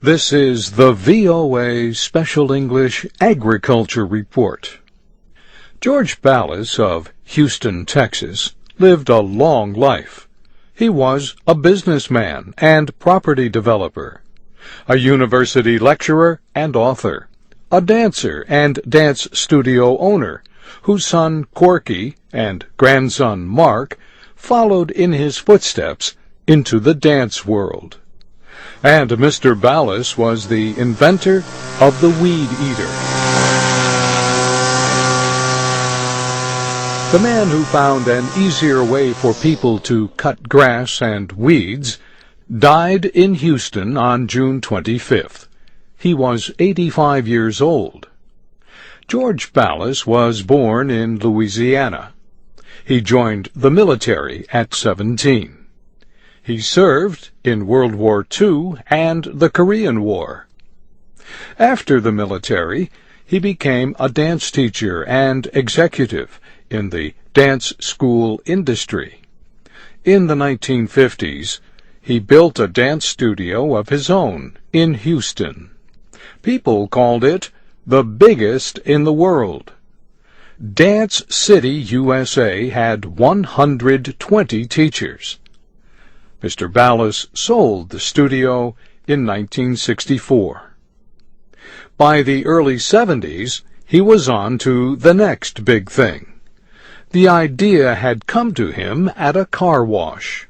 This is the VOA Special English Agriculture Report. George Ballas of Houston, Texas, lived a long life. He was a businessman and property developer, a university lecturer and author, a dancer and dance studio owner, whose son Corky and grandson Mark followed in his footsteps into the dance world. And Mr. Ballas was the inventor of the weed eater. The man who found an easier way for people to cut grass and weeds died in Houston on June 25th. He was 85 years old. George Ballas was born in Louisiana. He joined the military at 17. He served in World War II and the Korean War. After the military, he became a dance teacher and executive in the dance school industry. In the 1950s, he built a dance studio of his own in Houston. People called it the biggest in the world. Dance City, USA had 120 teachers. Mr. Ballas sold the studio in 1964. By the early 70s, he was on to the next big thing. The idea had come to him at a car wash.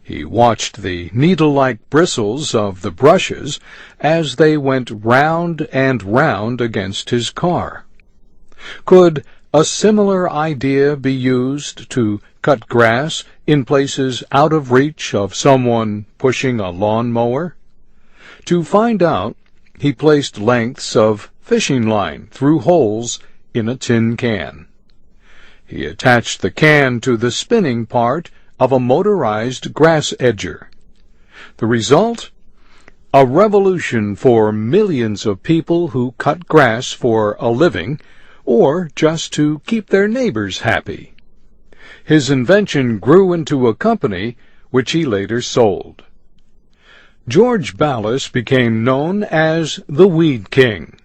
He watched the needle-like bristles of the brushes as they went round and round against his car. Could a similar idea be used to cut grass in places out of reach of someone pushing a lawn-mower? To find out, he placed lengths of fishing line through holes in a tin can. He attached the can to the spinning part of a motorized grass edger. The result? A revolution for millions of people who cut grass for a living or just to keep their neighbors happy. His invention grew into a company which he later sold. George Ballas became known as the Weed King.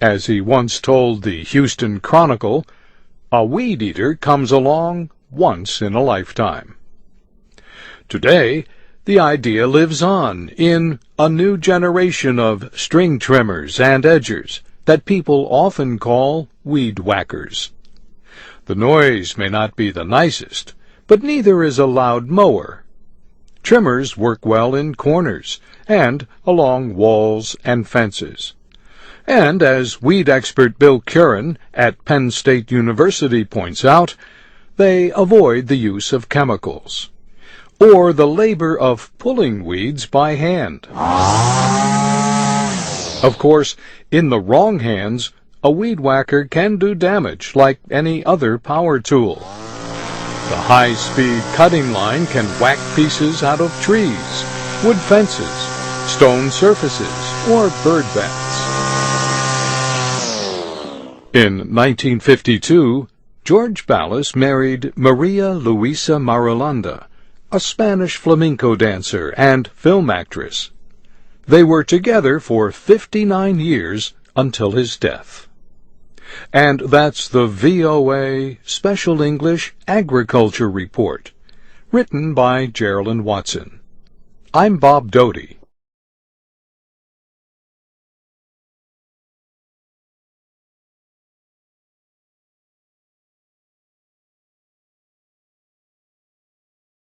As he once told the Houston Chronicle, a weed eater comes along once in a lifetime. Today, the idea lives on in a new generation of string trimmers and edgers that people often call weed whackers. The noise may not be the nicest, but neither is a loud mower. Trimmers work well in corners and along walls and fences. And as weed expert Bill Curran at Penn State University points out, they avoid the use of chemicals or the labor of pulling weeds by hand. Of course, in the wrong hands, a weed whacker can do damage like any other power tool. The high-speed cutting line can whack pieces out of trees, wood fences, stone surfaces, or bird baths. In 1952, George Ballas married Maria Luisa Marulanda, a Spanish flamenco dancer and film actress. They were together for 59 years until his death. And that's the VOA Special English Agriculture Report, written by Geraldine Watson. I'm Bob Doty.